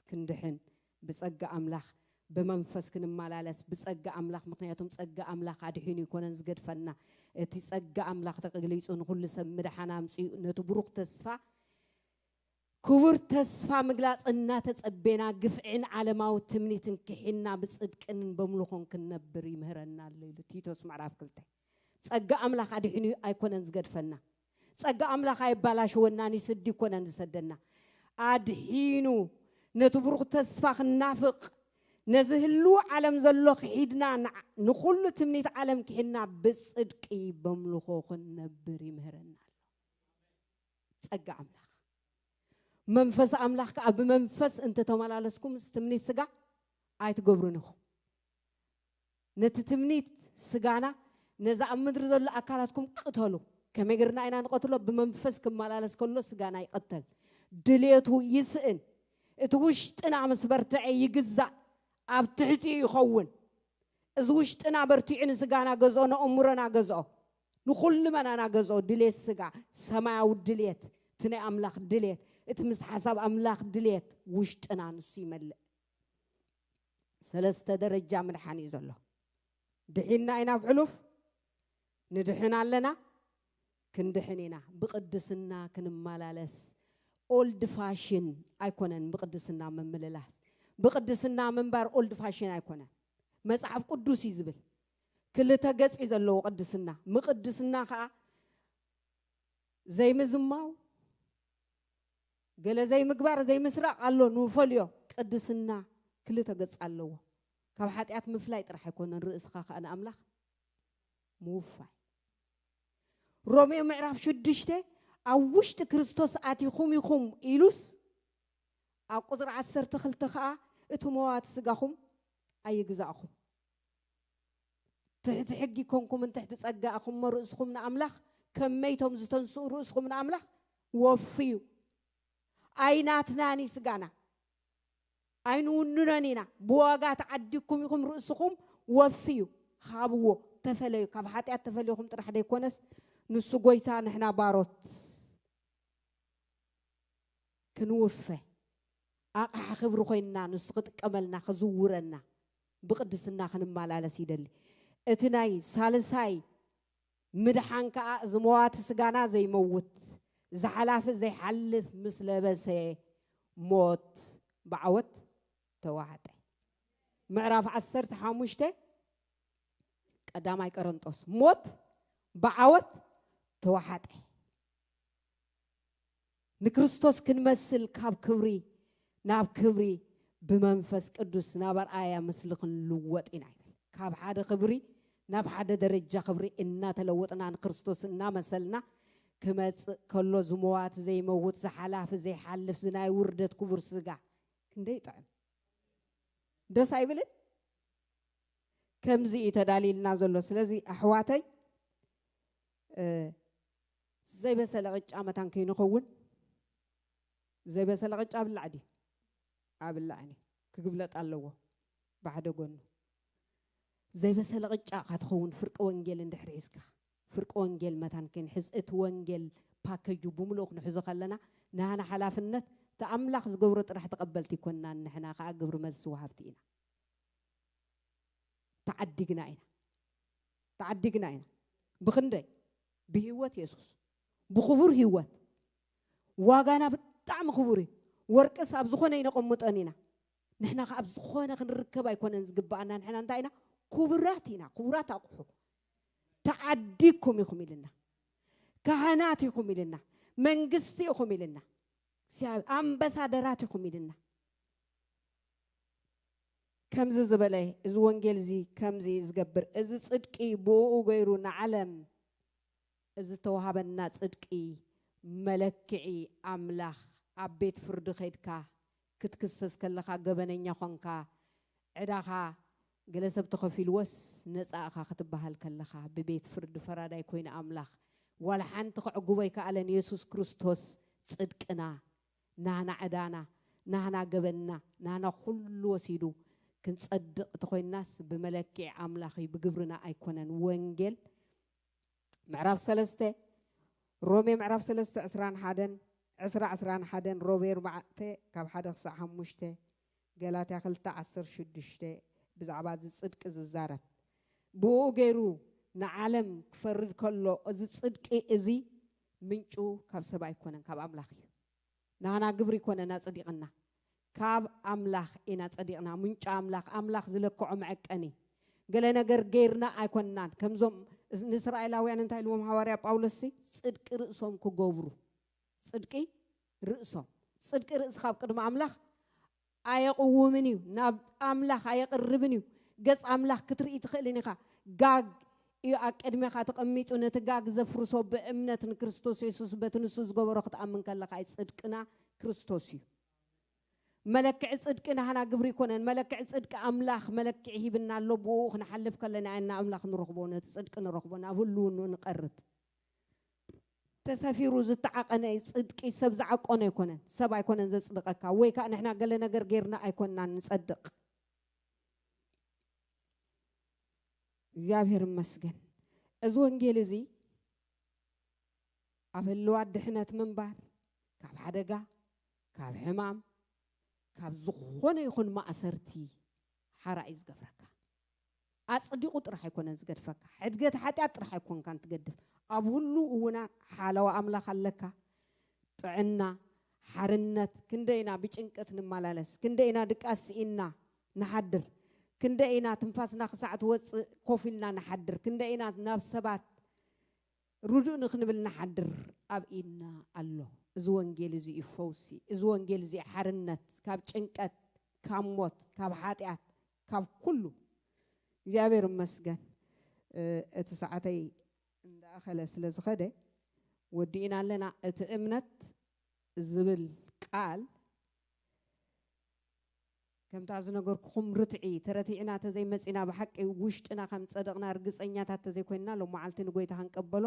كندحن بصقا املاخ بمنفس كنمالالس بصقا املاخ مخنياتهم صقا املاخ ادحيني يكونن زغدفنا اتي صقا املاخ تقغليصون كل سم مدحانا امصي نتو بروق تسفا كبر تسفا مغلاص እና ተጸበና ግፍዕን ዓለማው ትምኒትን ክሕና በጽድቅን በመልኾን ከነብር ይምህረና ለይሉ ቲቶስ ምዕራፍ 2 ጸጋ አምላክ አድሕኒ አይኮነን ዝገድፈና ጸጋ አምላክ አይባላሽ ወናኒ ስዲ ኮነን ዝሰደና አድሕኑ ነትብሩኽ ተስፋ ክናፍቅ ነዝህሉ ዓለም ዘሎ ክሒድና ንኹሉ ትምኒት ዓለም ክሕና በጽድቅ በመልኾ ከነብር ይምህረና ጸጋ አምላክ منفس أملاك أب منفس أنت تمالالسكم تمنيت سجا عايت جبرنهم نتتمنيت سجانا نزع مدر ذل أكلاتكم قتلوا كم يجرنا إنا نقتله بمنفس كمالالس كله سجانا يقتل دليته يسئن اتوشت أنا عم سبرتعي يجزع أبتحتي يخون ازوشت أنا برتعين سجانا جزءنا أمورنا جزء نخل من أنا جزء دليت سجا سماع ودليت تني أملاك دليت اتمس حساب أملاك دليت وشتنا نسي ملء سلسة درجة من حنيز الله دحينا إنا بحلوف ندحنا لنا كندحنينا بقدسنا كنمالالس old fashion أيكونن بقدسنا من مللاس بقدسنا من بار old fashion أيكونن مسحف قدوس يزبل كل تجس إذا الله قدسنا مقدسنا خا زي مزماو قال زي مقبار زي مسرع الله نوفليو قدسنا كل تقص الله كم حتيات مفلايت راح يكون الرئيس خاخ أنا أملاخ موفى رومي معرف شو دشته أوشت كريستوس آتيكم يخم إيلوس أو قدر عسر تخل تخا اتموات سجاهم أي جزاهم تحت حقي كونكم من تحت سجاهم مرؤسكم من أملاخ كم ميتهم زتنسو رؤسكم من أملاخ وفيو أيناتنا نسجانا أينوننا بواقات عدكم يكم رؤسكم وفيو خابو تفليو كفحات تفليوكم ترح ديكونس نسقويتان إحنا باروت كنوفه أخبروا خينا نسقط كملنا خزورنا بقدسنا خنمال على سيدلي اتناي سالساي مدحان كا زموات سجانا زي موت زحلاف زي حلف مثل بس موت بعوت توعد معرف عسرت حاموشته قدامي قرنطوس موت بعوت توعد نكريستوس كنمثل كاب كبري ناب كبري بمنفس قدوس نابر آية مثل لوط إنا كاب حدا كبري ناب حدا درجة كبري إنا تلوطنا عن كريستوس إنا مثلنا كما كله زموات زي موت زحلاف زي حلف زناي وردت كبر سجع كندي طعم ደስ አይብልን ከምዚ ተዳሊልና ዘሎ ስለዚ ኣሕዋተይ ዘይበሰለ ቅጫ መታን ከይንኸውን ዘይበሰለ ቅጫ ብላዕዲ ኣብላዕኒ ክግብለጥ ኣለዎ ባሕደ ጎኑ ዘይበሰለ ቅጫ ካትኸውን ፍርቂ ወንጌል እንድሕር ሒዝካ ፍርቂ ወንጌል መታን ክንሕዝ እቲ ወንጌል ፓኬጁ ብምልኡ ክንሕዞ ከለና ናና ሓላፍነት ተኣምላኽ ዝገብሮ ጥራሕ ተቐበልቲ ይኮንና ንሕና ከዓ ግብሪ መልሲ ወሃብቲ ኢና ተዓዲግና ኢና ብክንደይ ብህይወት ኢየሱስ ብኽቡር ህይወት ዋጋና ብጣዕሚ ክቡር እዩ ወርቅስ ኣብ ዝኾነ ይነቐምጠን ኢና ንሕና ከዓ ኣብ ዝኾነ ክንርከብ ኣይኮነን ዝግባአና ንሕና እንታይ ኢና ክቡራት ኢና ክቡራት ኣቑሑ ተዓዲግኩም ኢኹም ኢልና ካህናት ኢኹም ኢልና መንግስቲ ኢኹም ኢልና ኣምባሳደራት ኢኹም ኢልና ከምዚ ዝበለ እዚ ወንጌል እዚ ከምዚ ዝገብር እዚ ጽድቂ ብኡ ገይሩ ንዓለም እዚ ተዋሃበና ጽድቂ መለክዒ ኣምላኽ ኣብ ቤት ፍርዲ ኸይድካ ክትክሰስ ከለኻ ገበነኛ ኾንካ ዕዳኻ ገለ ሰብ ተኸፊልዎስ ነፃ ኢኻ ክትበሃል ከለኻ ብቤት ፍርዲ ፈራዳይ ኮይነ ኣምላኽ ዋላ ሓንቲ ክዕጉቦ ኣይከኣለን ኢየሱስ ክርስቶስ ጽድቅና ናና ዕዳና ናና ገበንና ናና ኩሉ ወሲዱ ክንጸድቕ ተኾይናስ ብመለክዒ ኣምላኽ ብግብርና ኣይኮነን ወንጌል ምዕራፍ 3 ሮሜ ምዕራፍ 3 21 ሮሜ 4 ካብ 1 ክሳብ 5 ገላትያ 2:16 ብዛዕባ እዚ ጽድቂ ዝዛረብ ብኡ ገይሩ ንዓለም ክፈርድ ከሎ እዚ ጽድቂ እዚ ምንጩ ካብ ሰብ ኣይኮነን ካብ ኣምላኽ እዩ ናና ግብሪ ይኮነና ጸዲቕና ካብ ኣምላኽ ኢና ጸዲቕና ምንጩ ኣምላኽ ዝለክዖ መዐቀኒ ገለ ነገር ገይርና ኣይኮንናን ከምዞም ንእስራኤላውያን እንታይ ኢልዎም ሐዋርያ ጳውሎስ ጽድቂ ርእሶም ክገብሩ ጽድቂ ጽድቂ ርእስ ካብ ቅድሚ ኣምላኽ ኣየቕውምን እዩ ናብ ኣምላኽ ኣየቕርብን እዩ ገጽ ኣምላኽ ክትርኢ ትኽእልን ኢኻ ጋግ እዩ ኣቀድሜኻ ተቐሚጡ ነቲ ጋግ ዘፍርሶ ብእምነት ንክርስቶስ ኢየሱስ በቲ ንሱ ዝገበሮ ክትኣምን ከለኻ ጽድቅና ክርስቶስ እዩ መለክዒ ጽድቂ ናህና ግብሪ ይኮነን መለክዒ ጽድቂ ኣምላኽ መለክዒ ሂብና ኣሎ ብኡ ክንሓልፍ ከለና ኢና ኣምላኽ ንረኽቦ ነቲ ጽድቂ ንረኽቦ ናብ ህልውኑ ንቐርብ ተሰፊሩ ዝተዓቐነ ጽድቂ ሰብ ዝዓቆነ ኣይኮነን ሰብ ኣይኮነን ዘጽድቐካ ወይ ከዓ ንሕና ገለ ነገር ጌርና ኣይኮንና ንጸድቕ እግዚአብሔር ይመስገን እዚ ወንጌል እዚ ኣብ ህልዋት ድሕነት ምንባር ካብ ሓደጋ ካብ ሕማም ካብ ዝኾነ ይኹን ማእሰርቲ ሓራይ ዝገብረካ ኣጽዲቁ ጥራሕ ኣይኮነን ዝገድፈካ ሕድገት ሓጢአት ጥራሕ ኣይኮንካ እንትገድፍ ኣብ ሁሉ እውና ሓለዋ ኣምላኽ ኣለካ ጥዕና ሓርነት ክንደይና ብጭንቀት ንመላለስ ክንደይና ድቃስኢና ንሓድር ክንደይና ትንፋስና ክሳዕት ወፅእ ኮፊልና ንሓድር ክንደይና ናብ ሰባት ሩዱእ ንኽንብል ንሓድር ኣብ ኢድና ኣሎ እዚ ወንጌል እዚ ይፈውሲ እዚ ወንጌል እዚ ሓርነት ካብ ጭንቀት ካብ ሞት ካብ ሓጢአት ካብ ኩሉ እግዚአብሔር ይመስገን እቲ ሰዓተይ እንዳኣኸለ ስለ ዝኸደ ወዲእና ኣለና እቲ እምነት ዝብል ቃል ከምታ ዝነገርኩኹም ርትዒ ተረቲዕና ተዘይመፂና ብሓቂ ውሽጥና ከም ፀደቕና ርግፀኛታት ተዘይኮይንና ሎ መዓልቲ ንጎይታ ክንቀበሎ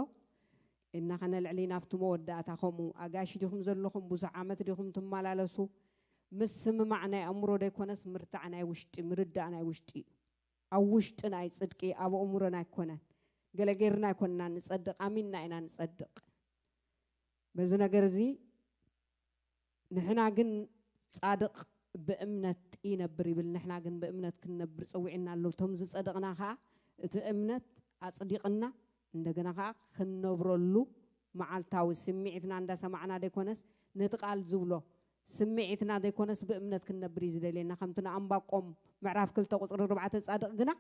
እና ከነልዕሊ ናብቲ መወዳእታ ከምኡ ኣጋሽ ዲኹም ዘለኹም ብዙሕ ዓመት ዲኹም ትመላለሱ ምስ ስምማዕ ናይ ኣእምሮ ደይኮነስ ምርታዕ ናይ ውሽጢ ምርዳእ ናይ ውሽጢ ኣብ ውሽጥና ይጽድቂ ኣብ ኣእምሮና ኣይኮነን ገለ ጌርና ኣይኮንና ንጸድቕ ኣሚንና ኢና ንጸድቕ በዚ ነገር እዚ ንሕና ግን ጻድቕ بأمنة ينبر بالنحنا جن بأمنة كنبر سوينا لو تم صدقنا خا تأمنة أصدقنا عندنا خا خنبرلو مع التاو سمعتنا عند سمعنا ديكونس نتقال زولو سمعتنا ديكونس بأمنة كنبر يزدلنا خمتنا أم باقوم معرف كل توقع ربعة صدق جنا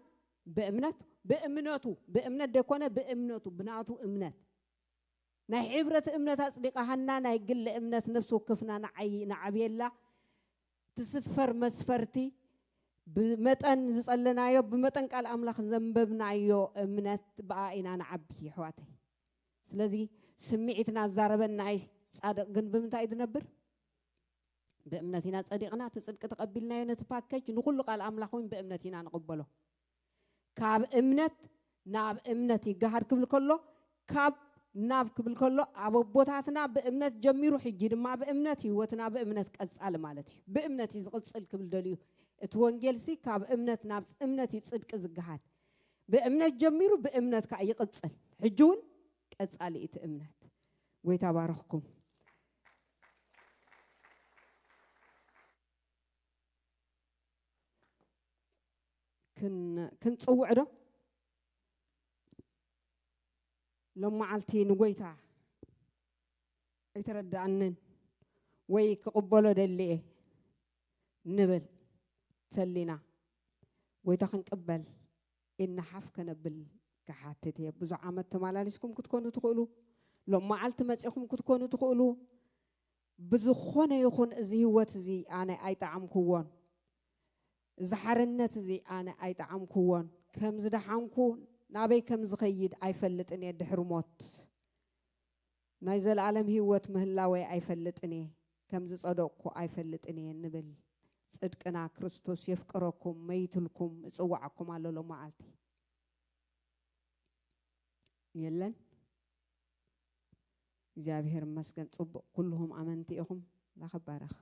بأمنة ديكونه بأمنته بناتو أمنة نحبرة أمنة أصدقها هنا يقل أمنة نفسه كفنا نعبي الله تسفر مسفرتي بمتن زسألنا يو بمتن قال أملاخ زنببنا يو أمنة بقائنا نعبي حواتي سلازي سمعتنا زاربنا صادق جن بمتى يدنبر بأمنتنا صديقنا تصدق تقبلنا نتباكج نقول قال أملاخوين بأمنتنا نقبله كاب أمنت ناب أمنتي جهر قبل كله كاب ناب قبل كله أبو بوتاتنا بأمنت جميرو حجير ما بأمنتي وتنا بأمنت كأسأل مالتي بأمنتي زغسل قبل دليو اتوانجلسي كاب أمنت ناب أمنتي صدق زجهاد بأمنت جميرو بأمنت كأي قصل حجون كأسأل إت أمنت ويتبارككم كنت صوعده لما عالتي نقويتا يتردى عنن ويقبلوا دليه نبل تلينا ويتخن قبل إن حفكنا بالكحاتتي بزو عامت تمالاليسكم كتكونوا تقولوا لما عالت مسيحكم كتكونوا تقولوا بزو خونه يخون ازي واتزي أنا أيتعام كوان زحرنت زي أنا أيتعام كوان كم زدحام كون نابي كم زخيد أيفلت إني الدحر موت نايزل عالم هيوت مهلاوي أيفلت إني كم زصدقكو أيفلت إني النبل صدقنا كريستوس يفكركم ميتلكم صوعكم على لو معلتي يلن እግዚአብሔር ይመስገን ጽቡቅ كلهم أمنتيهم لا خبارخ